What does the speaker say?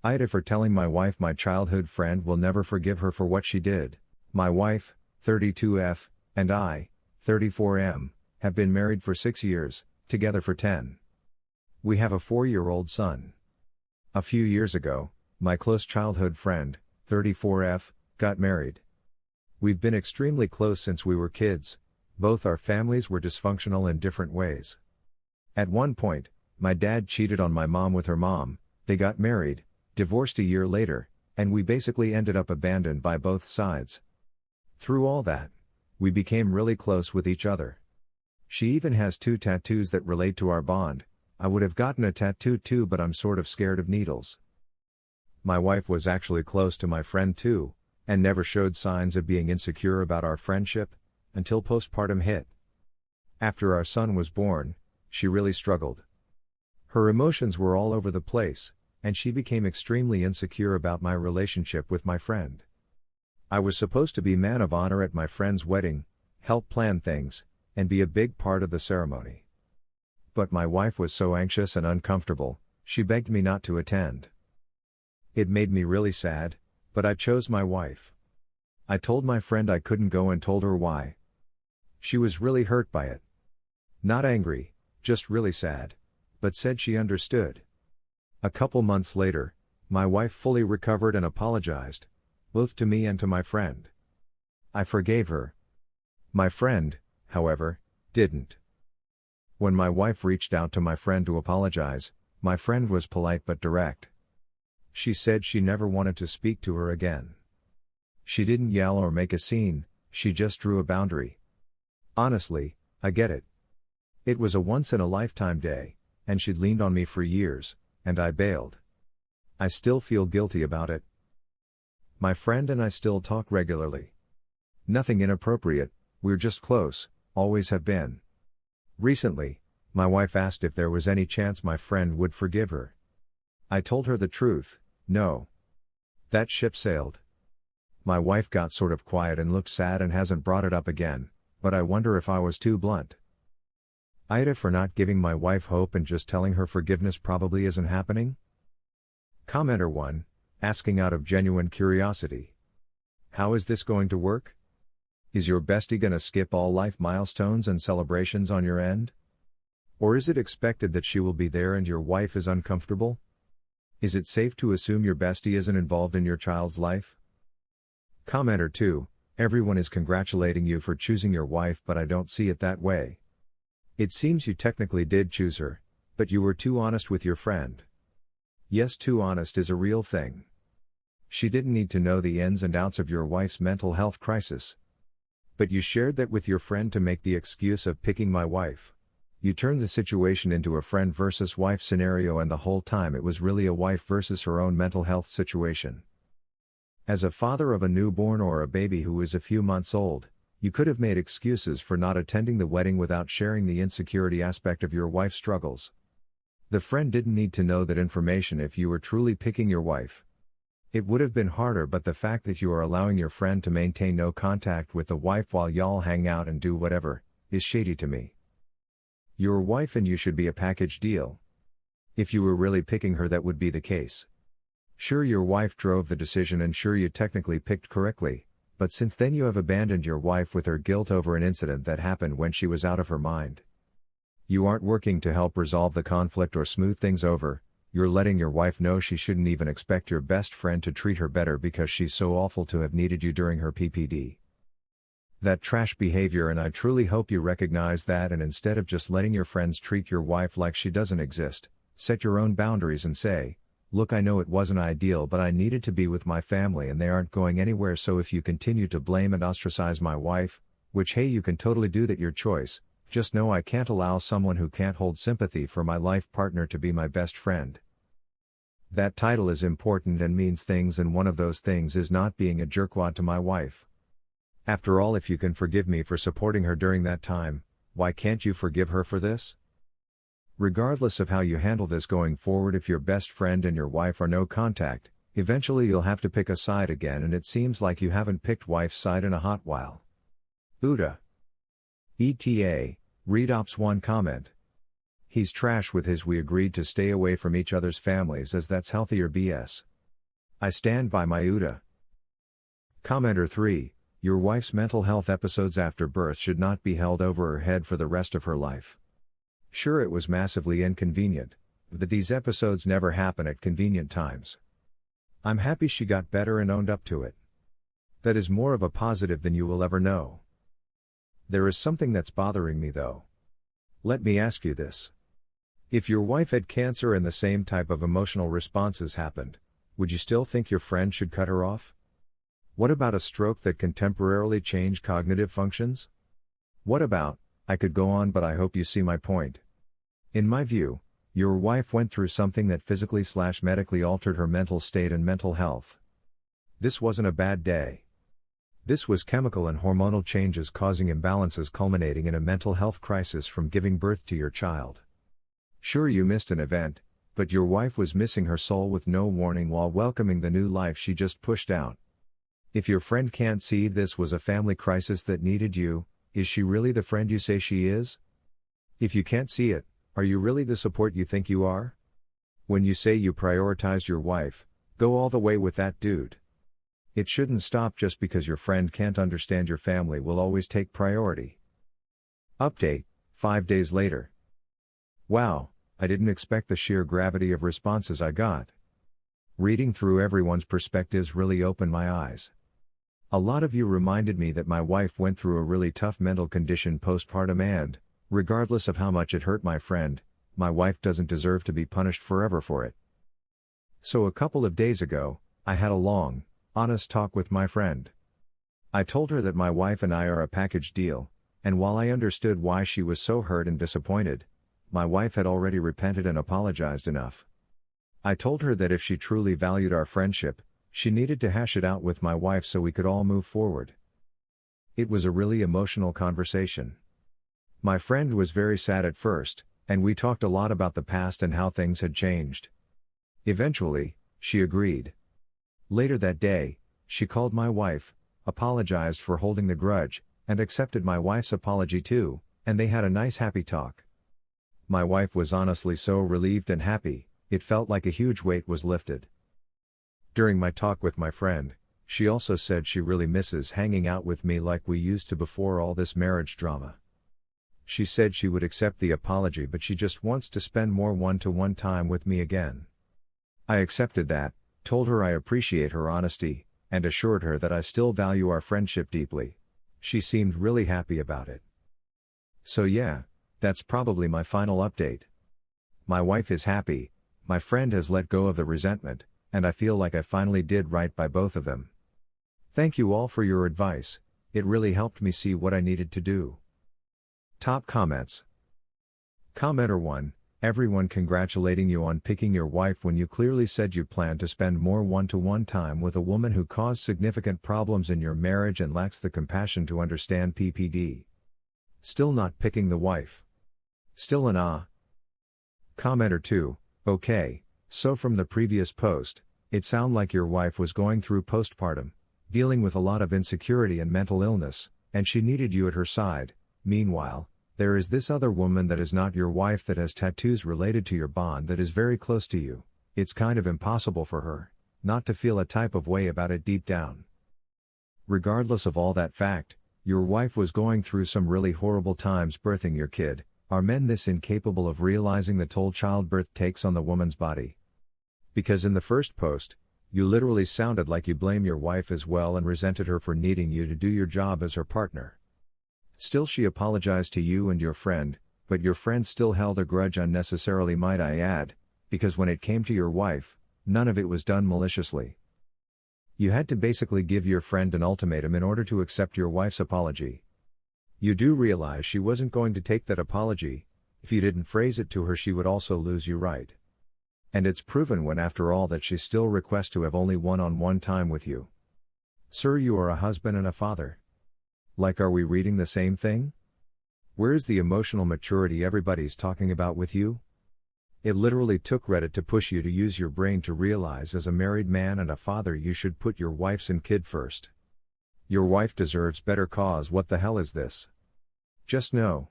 AITA for telling my wife my childhood friend will never forgive her for what she did. My wife, 32F, and I, 34M, have been married for 6 years, together for 10. We have a 4-year-old son. A few years ago, my close childhood friend, 34F, got married. We've been extremely close since we were kids. Both our families were dysfunctional in different ways. At one point, my dad cheated on my mom with her mom, they got married, divorced a year later, and we basically ended up abandoned by both sides. Through all that, we became really close with each other. She even has 2 tattoos that relate to our bond. I would have gotten a tattoo too, but I'm sort of scared of needles. My wife was actually close to my friend too, and never showed signs of being insecure about our friendship, until postpartum hit. After our son was born, she really struggled. Her emotions were all over the place, and she became extremely insecure about my relationship with my friend. I was supposed to be man of honor at my friend's wedding, help plan things, and be a big part of the ceremony. But my wife was so anxious and uncomfortable, she begged me not to attend. It made me really sad, but I chose my wife. I told my friend I couldn't go and told her why. She was really hurt by it. Not angry, just really sad, but said she understood. A couple months later, my wife fully recovered and apologized, both to me and to my friend. I forgave her. My friend, however, didn't. When my wife reached out to my friend to apologize, my friend was polite but direct. She said she never wanted to speak to her again. She didn't yell or make a scene, she just drew a boundary. Honestly, I get it. It was a once-in-a-lifetime day, and she'd leaned on me for years, and I bailed. I still feel guilty about it. My friend and I still talk regularly. Nothing inappropriate, we're just close, always have been. Recently, my wife asked if there was any chance my friend would forgive her. I told her the truth, no. That ship sailed. My wife got sort of quiet and looked sad and hasn't brought it up again, but I wonder if I was too blunt. AITA for not giving my wife hope and just telling her forgiveness probably isn't happening? Commenter 1, asking out of genuine curiosity. How is this going to work? Is your bestie gonna skip all life milestones and celebrations on your end? Or is it expected that she will be there and your wife is uncomfortable? Is it safe to assume your bestie isn't involved in your child's life? Commenter 2, everyone is congratulating you for choosing your wife, but I don't see it that way. It seems you technically did choose her, but you were too honest with your friend. Yes, too honest is a real thing. She didn't need to know the ins and outs of your wife's mental health crisis. But you shared that with your friend to make the excuse of picking my wife. You turned the situation into a friend versus wife scenario, and the whole time it was really a wife versus her own mental health situation. As a father of a newborn or a baby who is a few months old, you could have made excuses for not attending the wedding without sharing the insecurity aspect of your wife's struggles. The friend didn't need to know that information if you were truly picking your wife. It would have been harder, but the fact that you are allowing your friend to maintain no contact with the wife while y'all hang out and do whatever, is shady to me. Your wife and you should be a package deal. If you were really picking her, that would be the case. Sure, your wife drove the decision and sure you technically picked correctly, but since then you have abandoned your wife with her guilt over an incident that happened when she was out of her mind. You aren't working to help resolve the conflict or smooth things over, you're letting your wife know she shouldn't even expect your best friend to treat her better because she's so awful to have needed you during her PPD. That trash behavior, and I truly hope you recognize that, and instead of just letting your friends treat your wife like she doesn't exist, set your own boundaries and say, look, I know it wasn't ideal, but I needed to be with my family and they aren't going anywhere, so if you continue to blame and ostracize my wife, which hey, you can totally do that, your choice, just know I can't allow someone who can't hold sympathy for my life partner to be my best friend. That title is important and means things, and one of those things is not being a jerkwad to my wife. After all, if you can forgive me for supporting her during that time, why can't you forgive her for this? Regardless of how you handle this going forward, if your best friend and your wife are no contact, eventually you'll have to pick a side again, and it seems like you haven't picked wife's side in a hot while. AITA. ETA, read Ops 1 comment. He's trash with his "we agreed to stay away from each other's families as that's healthier" BS. I stand by my AITA. Commenter 3. Your wife's mental health episodes after birth should not be held over her head for the rest of her life. Sure, it was massively inconvenient, but these episodes never happen at convenient times. I'm happy she got better and owned up to it. That is more of a positive than you will ever know. There is something that's bothering me though. Let me ask you this. If your wife had cancer and the same type of emotional responses happened, would you still think your friend should cut her off? What about a stroke that can temporarily change cognitive functions? What about, I could go on but I hope you see my point. In my view, your wife went through something that physically/medically altered her mental state and mental health. This wasn't a bad day. This was chemical and hormonal changes causing imbalances culminating in a mental health crisis from giving birth to your child. Sure, you missed an event, but your wife was missing her soul with no warning while welcoming the new life she just pushed out. If your friend can't see this was a family crisis that needed you, is she really the friend you say she is? If you can't see it, are you really the support you think you are? When you say you prioritized your wife, go all the way with that dude. It shouldn't stop just because your friend can't understand your family will always take priority. Update, 5 days later. Wow, I didn't expect the sheer gravity of responses I got. Reading through everyone's perspectives really opened my eyes. A lot of you reminded me that my wife went through a really tough mental condition postpartum and, regardless of how much it hurt my friend, my wife doesn't deserve to be punished forever for it. So a couple of days ago, I had a long, honest talk with my friend. I told her that my wife and I are a package deal, and while I understood why she was so hurt and disappointed, my wife had already repented and apologized enough. I told her that if she truly valued our friendship, she needed to hash it out with my wife so we could all move forward. It was a really emotional conversation. My friend was very sad at first, and we talked a lot about the past and how things had changed. Eventually, she agreed. Later that day, she called my wife, apologized for holding the grudge, and accepted my wife's apology too, and they had a nice happy talk. My wife was honestly so relieved and happy, it felt like a huge weight was lifted. During my talk with my friend, she also said she really misses hanging out with me like we used to before all this marriage drama. She said she would accept the apology but she just wants to spend more one-to-one time with me again. I accepted that, told her I appreciate her honesty, and assured her that I still value our friendship deeply. She seemed really happy about it. So yeah, that's probably my final update. My wife is happy, my friend has let go of the resentment, and I feel like I finally did right by both of them. Thank you all for your advice, it really helped me see what I needed to do. Top comments. Commenter 1, everyone congratulating you on picking your wife when you clearly said you planned to spend more one-to-one time with a woman who caused significant problems in your marriage and lacks the compassion to understand PPD. Still not picking the wife. Still an ah. Commenter 2, okay, so from the previous post, it sounded like your wife was going through postpartum, dealing with a lot of insecurity and mental illness, and she needed you at her side. Meanwhile, there is this other woman that is not your wife that has tattoos related to your bond that is very close to you. It's kind of impossible for her not to feel a type of way about it deep down. Regardless of all that fact, your wife was going through some really horrible times birthing your kid. Are men this incapable of realizing the toll childbirth takes on the woman's body? Because in the first post, you literally sounded like you blame your wife as well and resented her for needing you to do your job as her partner. Still, she apologized to you and your friend, but your friend still held a grudge unnecessarily, might I add, because when it came to your wife, none of it was done maliciously. You had to basically give your friend an ultimatum in order to accept your wife's apology. You do realize she wasn't going to take that apology. If you didn't phrase it to her, she would also lose you, right? And it's proven when after all that she still requests to have only one-on-one time with you. Sir, you are a husband and a father. Like, are we reading the same thing? Where's the emotional maturity everybody's talking about with you? It literally took Reddit to push you to use your brain to realize as a married man and a father you should put your wife's and kid first. Your wife deserves better, cause what the hell is this? Just know,